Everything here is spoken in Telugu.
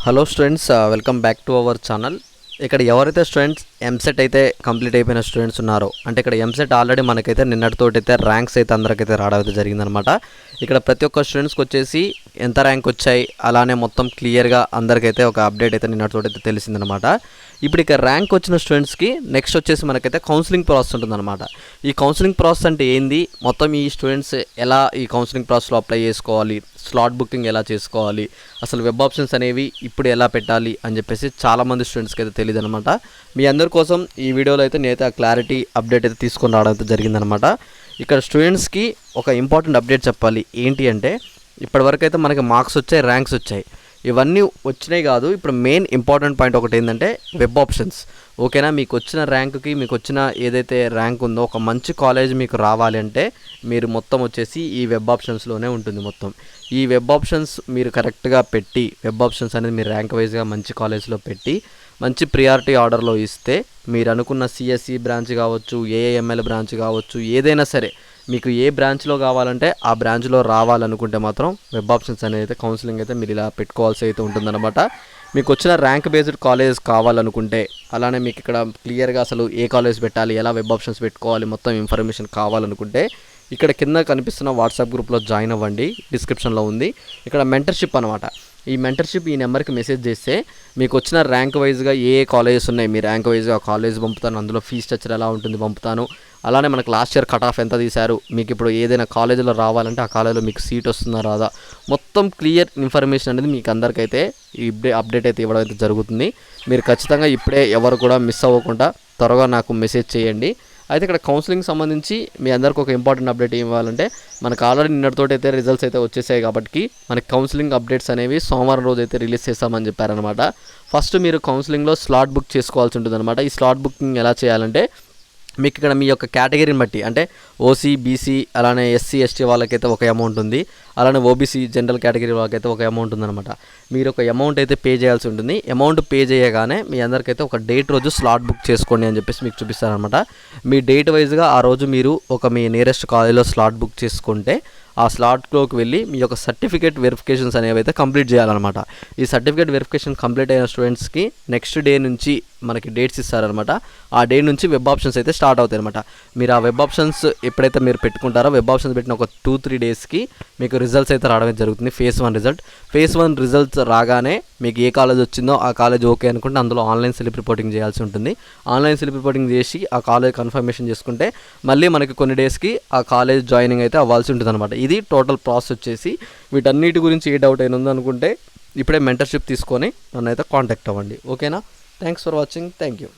Hello students, welcome back to our channel. ఇక్కడ ఎవరైతే స్టూడెంట్స్ ఎంసెట్ అయితే కంప్లీట్ అయిపోయిన స్టూడెంట్స్ ఉన్నారో, అంటే ఇక్కడ ఎంసెట్ ఆల్రెడీ మనకైతే నిన్నటితోటైతే ర్యాంక్స్ అయితే అందరికైతే రావడం అయితే జరిగిందనమాట. ఇక్కడ ప్రతి ఒక్క స్టూడెంట్స్కి వచ్చేసి ఎంత ర్యాంక్ వచ్చాయి, అలానే మొత్తం క్లియర్గా అందరికైతే ఒక అప్డేట్ అయితే నిన్నటితోటైతే తెలిసిందనమాట. ఇప్పుడు ఇక ర్యాంక్ వచ్చిన స్టూడెంట్స్కి నెక్స్ట్ వచ్చేసి మనకైతే కౌన్సిలింగ్ ప్రాసెస్ ఉంటుందన్నమాట. ఈ కౌన్సిలింగ్ ప్రాసెస్ అంటే ఏంది, మొత్తం ఈ స్టూడెంట్స్ ఎలా ఈ కౌన్సిలింగ్ ప్రాసెస్లో అప్లై చేసుకోవాలి, స్లాట్ బుకింగ్ ఎలా చేసుకోవాలి, అసలు వెబ్ ఆప్షన్స్ అనేవి ఇప్పుడు ఎలా పెట్టాలి అని చెప్పేసి చాలామంది స్టూడెంట్స్కి అయితే తెలియదు అనమాట. మీ అందరి కోసం ఈ వీడియోలో అయితే నేనైతే ఆ క్లారిటీ అప్డేట్ అయితే తీసుకొని రావడం అయితే జరిగిందనమాట. ఇక్కడ స్టూడెంట్స్కి ఒక ఇంపార్టెంట్ అప్డేట్ చెప్పాలి. ఏంటి అంటే, ఇప్పటివరకు అయితే మనకి మార్క్స్ వచ్చాయి, ర్యాంక్స్ వచ్చాయి, ఇవన్నీ వచ్చినాయి కాదు. ఇప్పుడు మెయిన్ ఇంపార్టెంట్ పాయింట్ ఒకటి ఏంటంటే వెబ్ ఆప్షన్స్. ఓకేనా, మీకు వచ్చిన ర్యాంక్కి, మీకు వచ్చిన ఏదైతే ర్యాంక్ ఉందో ఒక మంచి కాలేజ్ మీకు రావాలి అంటే మీరు మొత్తం వచ్చేసి ఈ వెబ్ ఆప్షన్స్లోనే ఉంటుంది. మొత్తం ఈ వెబ్ ఆప్షన్స్ మీరు కరెక్ట్గా పెట్టి, వెబ్ ఆప్షన్స్ అనేది మీరు ర్యాంక్ వైజ్గా మంచి కాలేజ్లో పెట్టి మంచి ప్రియారిటీ ఆర్డర్లో ఇస్తే మీరు అనుకున్న సిఎస్సి బ్రాంచ్ కావచ్చు, ఏఐఎంఎల్ బ్రాంచ్ కావచ్చు, ఏదైనా సరే మీకు ఏ బ్రాంచ్లో కావాలంటే ఆ బ్రాంచ్లో రావాలనుకుంటే మాత్రం వెబ్ ఆప్షన్స్ అనేది అయితే కౌన్సిలింగ్ అయితే మీరు ఇలా పెట్టుకోవాల్సి అయితే ఉంటుందన్నమాట. మీకు వచ్చిన ర్యాంక్ బేస్డ్ కాలేజ్ కావాలనుకుంటే, అలానే మీకు ఇక్కడ క్లియర్గా అసలు ఏ కాలేజ్ పెట్టాలి, ఎలా వెబ్ ఆప్షన్స్ పెట్టుకోవాలి, మొత్తం ఇన్ఫర్మేషన్ కావాలనుకుంటే ఇక్కడ కింద కనిపిస్తున్న వాట్సాప్ గ్రూప్లో జాయిన్ అవ్వండి, డిస్క్రిప్షన్లో ఉంది. ఇక్కడ మెంటర్షిప్ అనమాట. ఈ మెంటర్షిప్ ఈ నెంబర్కి మెసేజ్ చేస్తే మీకు వచ్చిన ర్యాంక్ వైజ్గా ఏ కాలేజెస్ ఉన్నాయి, మీ ర్యాంక్ వైజ్గా కాలేజ్ పంపుతాను, అందులో ఫీ స్ట్రక్చర్ ఎలా ఉంటుంది పంపుతాను. అలానే మనకు లాస్ట్ ఇయర్ కట్ ఆఫ్ ఎంత తీశారు, మీకు ఇప్పుడు ఏదైనా కాలేజీలో రావాలంటే ఆ కాలేజీలో మీకు సీట్ వస్తుందా రాదా, మొత్తం క్లియర్ ఇన్ఫర్మేషన్ అనేది మీకు అందరికైతే అప్డేట్ అయితే ఇవ్వడం అయితే జరుగుతుంది. మీరు ఖచ్చితంగా ఇప్పుడే ఎవరు కూడా మిస్ అవ్వకుండా త్వరగా నాకు మెసేజ్ చేయండి. అయితే ఇక్కడ కౌన్సిలింగ్ సంబంధించి మీ అందరికీ ఒక ఇంపార్టెంట్ అప్డేట్ ఇవ్వాలంటే, మనకు ఆల్రెడీ నిన్నటితోటి అయితే రిజల్ట్స్ అయితే వచ్చేసాయి కాబట్టి మనకి కౌన్సిలింగ్ అప్డేట్స్ అనేవి సోమవారం రోజు అయితే రిలీజ్ చేస్తామని చెప్పారనమాట. ఫస్ట్ మీరు కౌన్సిలింగ్లో స్లాట్ బుక్ చేసుకోవాల్సి ఉంటుందన్నమాట. ఈ స్లాట్ బుకింగ్ ఎలా చేయాలంటే, మీకు ఇక్కడ మీ యొక్క కేటగిరీని బట్టి, అంటే ఓసీ, బీసీ, అలానే ఎస్సీ, ఎస్టీ వాళ్ళకైతే ఒక అమౌంట్ ఉంది, అలానే ఓబీసీ జనరల్ కేటగిరీ వాళ్ళకైతే ఒక అమౌంట్ ఉందన్నమాట. మీరు ఒక అమౌంట్ అయితే పే చేయాల్సి ఉంటుంది. అమౌంట్ పే చేయగానే మీ అందరికైతే ఒక డేట్ రోజు స్లాట్ బుక్ చేసుకోండి అని చెప్పేసి మీకు చూపిస్తారనమాట. మీ డేట్ వైజ్గా ఆ రోజు మీరు మీ నియరెస్ట్ కాలేజ్లో స్లాట్ బుక్ చేసుకుంటే ఆ స్లాట్లోకి వెళ్ళి మీ యొక్క సర్టిఫికేట్ వెరిఫికేషన్స్ అనేవి అయితే కంప్లీట్ చేయాలన్నమాట. ఈ సర్టిఫికేట్ వెరిఫికేషన్ కంప్లీట్ అయిన స్టూడెంట్స్కి నెక్స్ట్ డే నుంచి మనకి డేట్స్ ఇస్తారనమాట. ఆ డే నుంచి వెబ్ ఆప్షన్స్ అయితే స్టార్ట్ అవుతాయి అనమాట. మీరు ఆ వెబ్ ఆప్షన్స్ ఎప్పుడైతే మీరు పెట్టుకుంటారో, వెబ్ ఆప్షన్స్ పెట్టిన ఒక 2-3 డేస్కి మీకు రిజల్ట్స్ అయితే రావడం జరుగుతుంది. ఫేజ్ 1 రిజల్ట్స్ రాగానే మీకు ఏ కాలేజ్ వచ్చిందో ఆ కాలేజ్ ఓకే అనుకుంటే అందులో ఆన్లైన్ స్లిప్ రిపోర్టింగ్ చేయాల్సి ఉంటుంది. ఆన్లైన్ స్లిప్ రిపోర్టింగ్ చేసి ఆ కాలేజ్ కన్ఫర్మేషన్ చేసుకుంటే మళ్ళీ మనకి కొన్ని డేస్కి ఆ కాలేజ్ జాయినింగ్ అయితే అవ్వాల్సి ఉంటుంది అనమాట. ఇది టోటల్ ప్రాసెస్ వచ్చేసి. వీటన్నిటి గురించి ఏ డౌట్ అయినా ఉందనుకుంటే ఇప్పుడే మెంటర్షిప్ తీసుకొని నన్ను అయితే కాంటాక్ట్ అవ్వండి. ఓకేనా? Thanks for watching. Thank you.